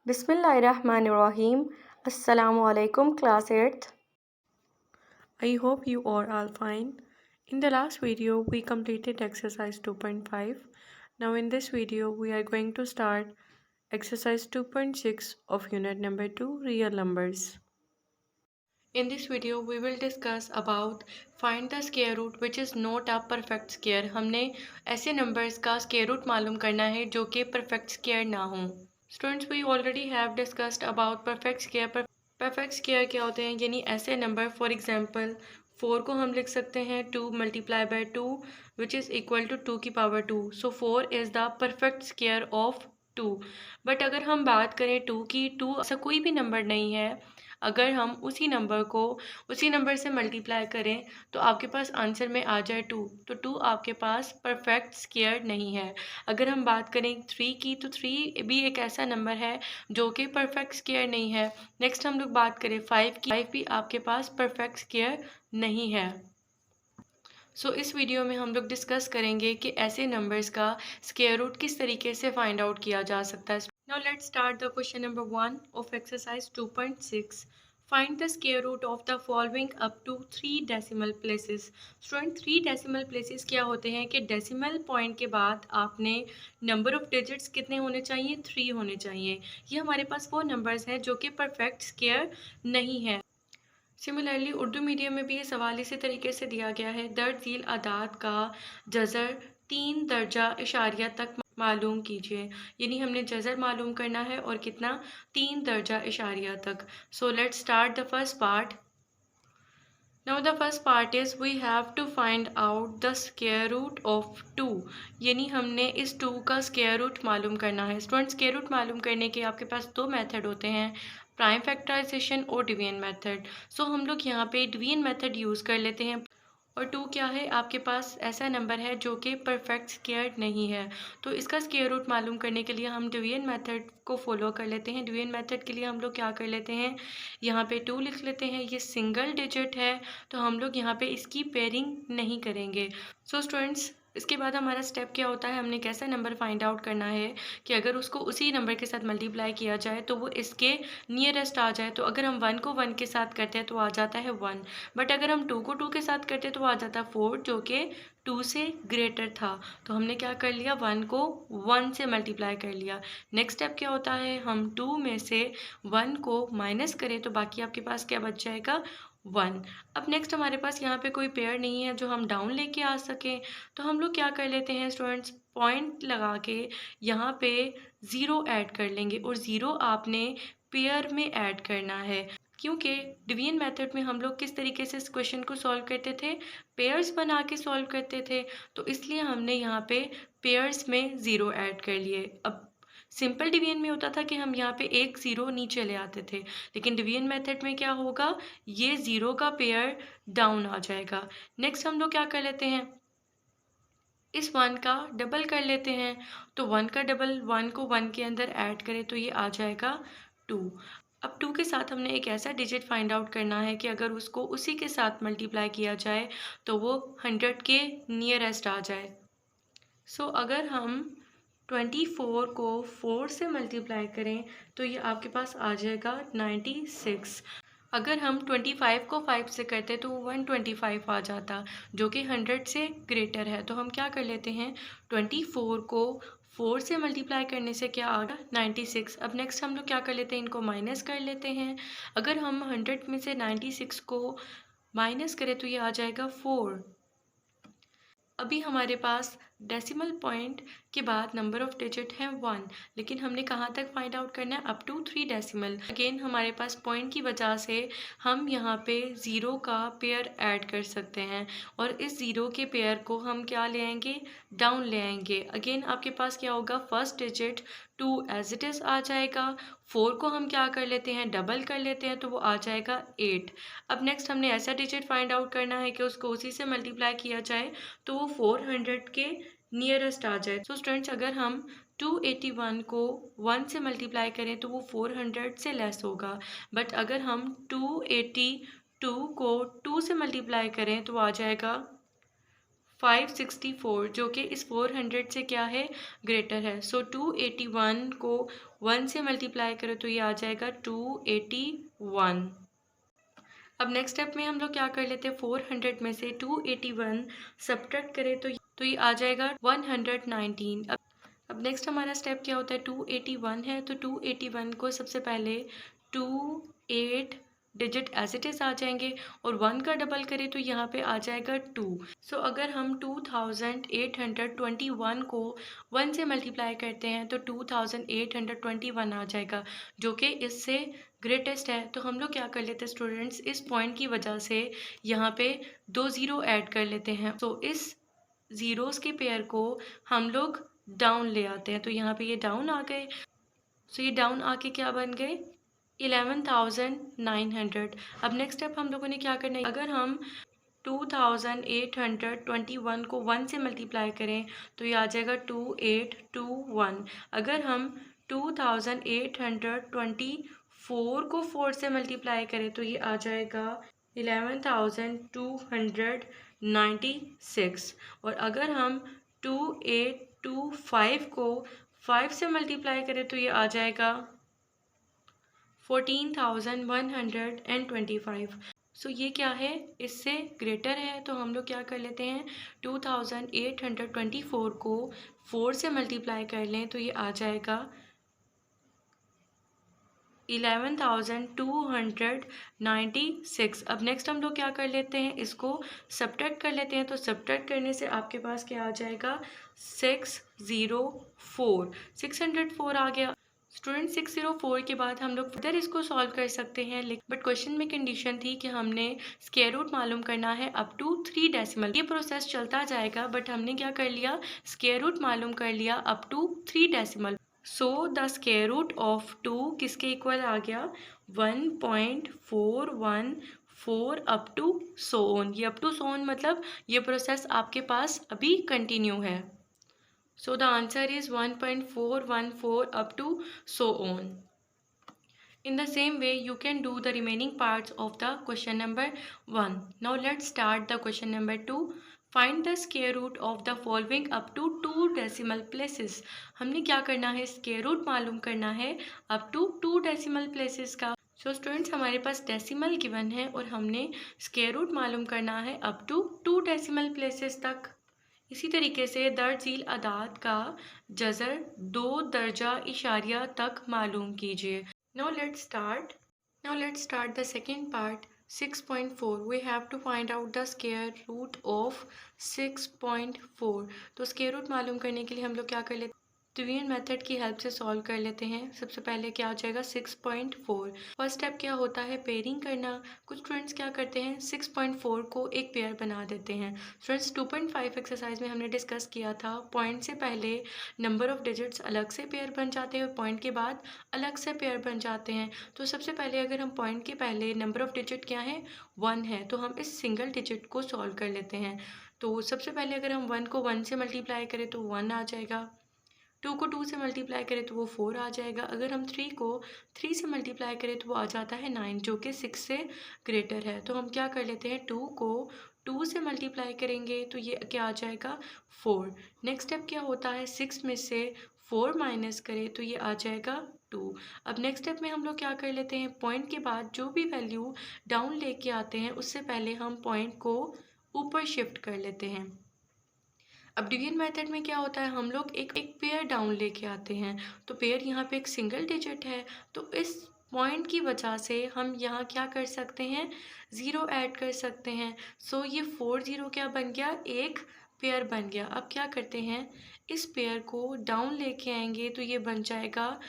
Bismillahirrahmanirrahim. Assalamu alaikum, class 8th. I hope you are all fine. In the last video, we completed exercise 2.5. Now in this video, we are going to start exercise 2.6 of unit number 2, real numbers. In this video, we will discuss about find the square root which is not a perfect square. हमने ऐसे numbers का square root मालूम करना है जो कि perfect square ना हो. Students, we already have discussed about perfect square. Perfect square क्या होते हैं, यानी ऐसे नंबर, फॉर एग्जांपल 4 को हम लिख सकते हैं 2 multiply by 2 which is equal to 2 की power 2. So 4 is the perfect square of 2. But अगर हम बात करें 2 की, 2 ऐसा कोई भी नंबर नहीं है. अगर हम उसी नंबर को उसी नंबर से मल्टीप्लाई करें तो आपके पास आंसर में आ जाए 2, तो 2 आपके पास परफेक्ट स्क्वायर नहीं है. अगर हम बात करें 3 की, तो 3 भी एक ऐसा नंबर है जो कि परफेक्ट स्क्वायर नहीं है. नेक्स्ट हम लोग बात करें 5 की, 5 भी आपके पास परफेक्ट स्क्वायर नहीं है. सो इस वीडियो में हम लोग डिस्कस करेंगे कि ऐसे नंबर्स का स्क्वायर रूट किस तरीके से फाइंड आउट किया जा सकता है. Now let's start the question number 1 of exercise 2.6. Find the square root of the following up to 3 decimal places. Student, 3 decimal places क्या होते हैं कि डेसिमल पॉइंट के बाद आपने नंबर ऑफ डिजिट्स कितने होने चाहिए, 3 होने चाहिए. ये हमारे पास वो नंबर्स हैं जो कि परफेक्ट स्क्वायर नहीं है. सिमिलरली उर्दू मीडियम में भी ये सवाल इसी तरीके से दिया गया है. दर्ज झील अदाद का जज़र 3 दर्जा इशारिया तक मालूम कीजिए. यानी हमने जज़र मालूम करना है और कितना, 3 दर्जा इशारिया तक. So let's start the first part. Now the first part is we have to find out the square root of 2. यानी हमने इस 2 का स्क्वायर रूट मालूम करना है. स्टूडेंट, स्क्वायर रूट मालूम करने के आपके पास 2 मेथड होते हैं, प्राइम फैक्टराइजेशन और डिवीजन मेथड. सो हम लोग यहाँ पे डिवीजन मेथड यूज़ कर लेते हैं. और 2 क्या है, आपके पास ऐसा नंबर है जो कि परफेक्ट स्क्वायर नहीं है. तो इसका स्क्वायर रूट मालूम करने के लिए हम डिवीजन मेथड को फॉलो कर लेते हैं. डिवीजन मेथड के लिए हम लोग क्या कर लेते हैं, यहाँ पे 2 लिख लेते हैं. ये सिंगल डिजिट है तो हम लोग यहाँ पे इसकी पेयरिंग नहीं करेंगे. सो स्टूडेंट्स, इसके बाद हमारा स्टेप क्या होता है, हमने कैसा नंबर फाइंड आउट करना है कि अगर उसको उसी नंबर के साथ मल्टीप्लाई किया जाए तो वो इसके नियरेस्ट आ जाए. तो अगर हम 1 को 1 के साथ करते हैं तो आ जाता है 1. बट अगर हम 2 को 2 के साथ करते हैं तो आ जाता है 4, जो कि 2 से ग्रेटर था. तो हमने क्या कर लिया, 1 को 1 से मल्टीप्लाई कर लिया. नेक्स्ट स्टेप क्या होता है, हम 2 में से 1 को माइनस करें तो बाकी आपके पास क्या बच जाएगा, 1. अब नेक्स्ट हमारे पास यहाँ पे कोई पेयर नहीं है जो हम डाउन लेके आ सकें. तो हम लोग क्या कर लेते हैं स्टूडेंट्स, पॉइंट लगा के यहाँ पे 0 ऐड कर लेंगे. और 0 आपने पेयर में ऐड करना है, क्योंकि डिवीजन मेथड में हम लोग किस तरीके से इस क्वेश्चन को सॉल्व करते थे, पेयर्स बना के सॉल्व करते थे. तो इसलिए हमने यहाँ पे पेयर्स में 0 ऐड कर लिए. अब सिंपल डिवीजन में होता था कि हम यहाँ पे एक 0 नीचे ले आते थे, लेकिन डिवीजन मेथड में क्या होगा, ये 0 का पेयर डाउन आ जाएगा. नेक्स्ट हम लोग क्या कर लेते हैं, इस 1 का डबल कर लेते हैं. तो 1 का डबल, 1 को 1 के अंदर ऐड करें तो ये आ जाएगा 2. अब 2 के साथ हमने एक ऐसा डिजिट फाइंड आउट करना है कि अगर उसको उसी के साथ मल्टीप्लाई किया जाए तो वो 100 के नियरेस्ट आ जाए. सो अगर हम 24 को 4 से मल्टीप्लाई करें तो ये आपके पास आ जाएगा 96. अगर हम 25 को 5 से करते तो 125 आ जाता, जो कि 100 से ग्रेटर है. तो हम क्या कर लेते हैं, 24 को 4 से मल्टीप्लाई करने से क्या आ गया, 96. अब नेक्स्ट हम लोग क्या कर लेते हैं, इनको माइनस कर लेते हैं. अगर हम 100 में से 96 को माइनस करें तो ये आ जाएगा 4. अभी हमारे पास डेसिमल पॉइंट के बाद नंबर ऑफ डिजिट है 1, लेकिन हमने कहाँ तक फाइंड आउट करना है, अप टू 3 डेसिमल. अगेन हमारे पास पॉइंट की वजह से हम यहाँ पे 0 का पेयर ऐड कर सकते हैं और इस 0 के पेयर को हम क्या ले आएंगे, डाउन ले आएंगे. अगेन आपके पास क्या होगा, first digit 2 as it is आ जाएगा. 4 को हम क्या कर लेते हैं, डबल कर लेते हैं तो वो आ जाएगा 8. अब नेक्स्ट हमने ऐसा डिजिट फाइंड आउट करना है कि उसको उसी से मल्टीप्लाई किया जाए तो वो 400 के नियरेस्ट आ जाए. सो स्टूडेंट्स, अगर हम 281 को 1 से मल्टीप्लाई करें तो वो 400 से लेस होगा. बट अगर हम 282 को 2 से मल्टीप्लाई करें तो आ जाएगा 564 जो कि इस 400 से क्या है, ग्रेटर है। सो 281 को 1 से मल्टीप्लाई करो तो ये आ जाएगा 281। अब नेक्स्ट स्टेप में हम लोग क्या कर लेते हैं, 400 में से 281 सब्ट्रैक्ट करें तो ये आ जाएगा 119। अब नेक्स्ट हमारा स्टेप क्या होता है, 281 है तो 281 को सबसे पहले 8 डिजिट एज इट इज आ जाएंगे और 1 का डबल करें तो यहाँ पे आ जाएगा 2। सो अगर हम 2821 को 1 से मल्टीप्लाई करते हैं तो 2821 आ जाएगा जो कि इससे ग्रेटेस्ट है। तो हम लोग क्या कर लेते हैं स्टूडेंट्स, इस पॉइंट की वजह से यहाँ पे 2 ज़ीरो ऐड कर लेते हैं। तो इस ज़ीरोज़ के पेयर को हम लोग डाउन ले आते हैं तो यहाँ पे ये डाउन आ गए। सो ये डाउन आके क्या बन गए, 11,900। अब नेक्स्ट स्टेप हम लोगों ने क्या करना है, अगर हम 2821 को 1 से मल्टीप्लाई करें तो ये आ जाएगा 2821। अगर हम 2824 को 4 से मल्टीप्लाई करें तो ये आ जाएगा 11,296। और अगर हम 2825 को 5 से मल्टीप्लाई करें तो ये आ जाएगा 14,125। सो ये क्या है, इससे ग्रेटर है। तो हम लोग क्या कर लेते हैं, 2824 को 4 से मल्टीप्लाई कर लें तो ये आ जाएगा 11,296। अब नेक्स्ट हम लोग क्या कर लेते हैं, इसको सब्ट्रैक्ट कर लेते हैं। तो सब्ट्रैक्ट करने से आपके पास क्या आ जाएगा, 604 आ गया। स्टूडेंट 604 के बाद हम लोग फर्दर इसको सॉल्व कर सकते हैं, बट क्वेश्चन में कंडीशन थी कि हमने स्क्वायर रूट मालूम करना है अप टू 3 डेसिमल। ये प्रोसेस चलता जाएगा बट हमने क्या कर लिया, स्क्वायर रूट मालूम कर लिया up to 3 decimal. So the square root of 2 किसके इक्वल आ गया, 1.414 अप टू सो ऑन। ये अप टू सो ऑन मतलब ये प्रोसेस आपके पास अभी कंटिन्यू है। So the answer is 1.414 up to so on. In the same way, you can do the remaining parts of the question number 1. Now let's start the question number 2. Find the square root of the following up to 2 decimal places. हमने क्या करना है, square root मालूम करना है up to 2 decimal places का। So students हमारे पास decimal given है और हमने स्क्वायर रूट मालूम करना है अप टू 2 डेसिमल प्लेसेस तक। इसी तरीके से दर्जील अदाद का जज़र 2 दर्जा इशारिया तक मालूम कीजिए। Now let's start the second part, 6.4. We have to find out the square root of 6.4. तो स्क्वायर रूट मालूम करने के लिए हम लोग क्या कर लेते हैं, डिवीजन मेथड की हेल्प से सॉल्व कर लेते हैं। सबसे पहले क्या हो जाएगा, 6.4। फर्स्ट स्टेप क्या होता है, पेयरिंग करना। कुछ स्टूडेंट्स क्या करते हैं, 6.4 को एक पेयर बना देते हैं। स्टूडेंट्स 2.5 एक्सरसाइज में हमने डिस्कस किया था, पॉइंट से पहले नंबर ऑफ डिजिट्स अलग से पेयर बन जाते हैं और पॉइंट के बाद अलग से पेयर बन जाते हैं। तो सबसे पहले अगर हम पॉइंट के पहले नंबर ऑफ डिजिट क्या है, 1 है, तो हम इस सिंगल डिजिट को सॉल्व कर लेते हैं। तो सबसे पहले अगर हम 1 को 1 से मल्टीप्लाई करें तो 1 आ जाएगा, 2 को 2 से मल्टीप्लाई करें तो वो 4 आ जाएगा। अगर हम 3 को 3 से मल्टीप्लाई करें तो वो आ जाता है 9 जो कि 6 से ग्रेटर है। तो हम क्या कर लेते हैं, 2 को 2 से मल्टीप्लाई करेंगे तो ये क्या आ जाएगा, 4। नेक्स्ट स्टेप क्या होता है, 6 में से 4 माइनस करें तो ये आ जाएगा 2। अब नेक्स्ट स्टेप में हम लोग क्या कर लेते हैं, पॉइंट के बाद जो भी वैल्यू डाउन लेके आते हैं उससे पहले हम पॉइंट को ऊपर शिफ्ट कर लेते हैं। अब डिवीजन मेथड में क्या होता है, हम लोग एक पेयर डाउन लेके आते हैं। तो पेयर यहाँ पे एक सिंगल डिजिट है, तो इस पॉइंट की वजह से हम यहाँ क्या कर सकते हैं, 0 ऐड कर सकते हैं। सो ये 4 0 क्या बन गया, एक पेयर बन गया। अब क्या करते हैं, इस पेयर को डाउन लेके आएंगे तो ये बन जाएगा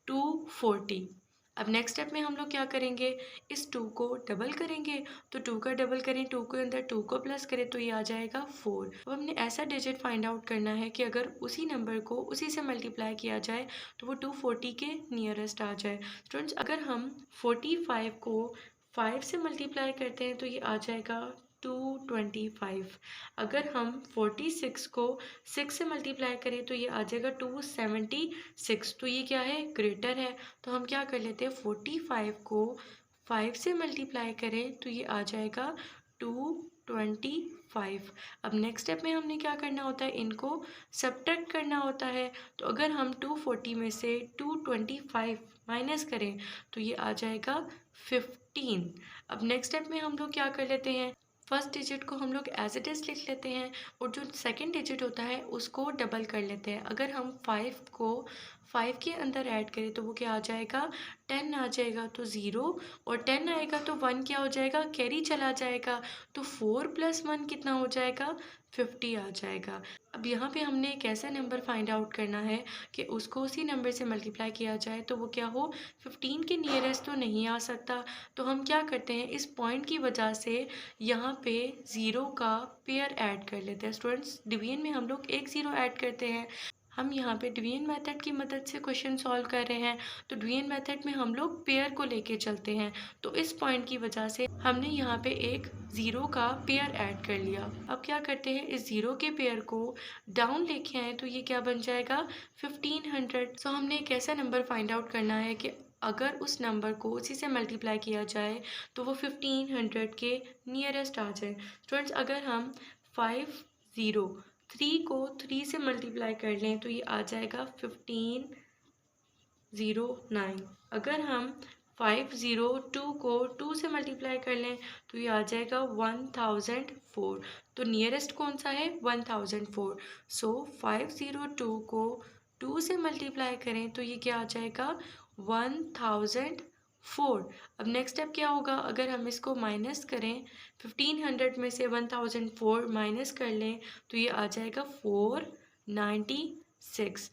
240। अब नेक्स्ट स्टेप में हम लोग क्या करेंगे, इस 2 को डबल करेंगे। तो 2 का डबल करें, 2 के अंदर 2 को प्लस करें तो ये आ जाएगा 4। अब हमने ऐसा डिजिट फाइंड आउट करना है कि अगर उसी नंबर को उसी से मल्टीप्लाई किया जाए तो वो 240 के नियरेस्ट आ जाए। स्टूडेंट्स अगर हम 45 को 5 से मल्टीप्लाई करते हैं तो ये आ जाएगा 225। अगर हम 46 को 6 से मल्टीप्लाई करें तो ये आ जाएगा 276। तो ये क्या है, ग्रेटर है। तो हम क्या कर लेते हैं, 45 को 5 से मल्टीप्लाई करें तो ये आ जाएगा 25। अब नेक्स्ट स्टेप में हमने क्या करना होता है, इनको सब्ट्रैक्ट करना होता है। तो अगर हम 240 में से 225 माइनस करें तो ये आ जाएगा 15। अब नेक्स्ट स्टेप में हम लोग क्या कर लेते हैं, फर्स्ट डिजिट को हम लोग एज इट इज़ लिख लेते हैं और जो सेकंड डिजिट होता है उसको डबल कर लेते हैं। अगर हम 5 को 5 के अंदर ऐड करें तो वो क्या आ जाएगा, 10 आ जाएगा, तो 0 और 10 आएगा तो 1 क्या हो जाएगा, कैरी चला जाएगा, तो 4 + 1 कितना हो जाएगा, 50 आ जाएगा। अब यहाँ पे हमने एक ऐसा नंबर फाइंड आउट करना है कि उसको उसी नंबर से मल्टीप्लाई किया जाए तो वो क्या हो, 15 के नियरेस्ट तो नहीं आ सकता। तो हम क्या करते हैं, इस पॉइंट की वजह से यहाँ पे 0 का पेयर ऐड कर लेते हैं। स्टूडेंट्स, डिवीजन में हम लोग एक 0 ऐड करते हैं। हम यहाँ पे डिवीजन मेथड की मदद से क्वेश्चन सॉल्व कर रहे हैं, तो डिवीजन मेथड में हम लोग पेयर को लेके चलते हैं। तो इस पॉइंट की वजह से हमने यहाँ पे एक 0 का पेयर ऐड कर लिया। अब क्या करते हैं, इस 0 के पेयर को डाउन लेके आए तो ये क्या बन जाएगा, 1500। सो हमने एक ऐसा नंबर फाइंड आउट करना है कि अगर उस नंबर को उसी से मल्टीप्लाई किया जाए तो वो 1500 के नियरेस्ट आ जाए। स्टूडेंट्स, अगर हम 3 को 3 से मल्टीप्लाई कर लें तो ये आ जाएगा 1509। अगर हम 502 को 2 से मल्टीप्लाई कर लें तो ये आ जाएगा 1004। तो नियरेस्ट कौन सा है, 1004। सो 502 को 2 से मल्टीप्लाई करें तो ये क्या आ जाएगा, 1004। अब नेक्स्ट स्टेप क्या होगा, अगर हम इसको माइनस करें, 1500 में से 1004 माइनस कर लें तो ये आ जाएगा 496।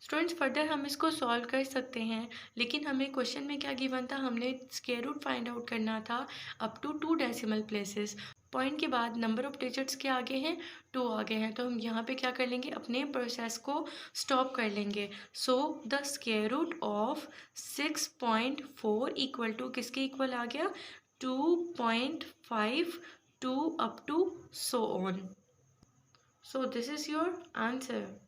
स्टूडेंट्स, फर्दर हम इसको सॉल्व कर सकते हैं, लेकिन हमें क्वेश्चन में क्या गिवन था, हमने स्क्वायर रूट फाइंड आउट करना था up to 2 decimal places. Point के बाद नंबर ऑफ डिजिट्स के आगे हैं, 2 आगे हैं, तो हम यहाँ पे क्या कर लेंगे, अपने प्रोसेस को स्टॉप कर लेंगे। So the square root of 6.4 equal to किसके इक्वल आ गया, 2.52 up to so on. So this is your answer.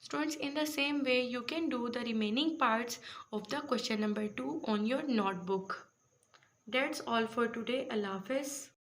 Students, in the same way, you can do the remaining parts of the question number 2 on your notebook. That's all for today. Allah Hafiz.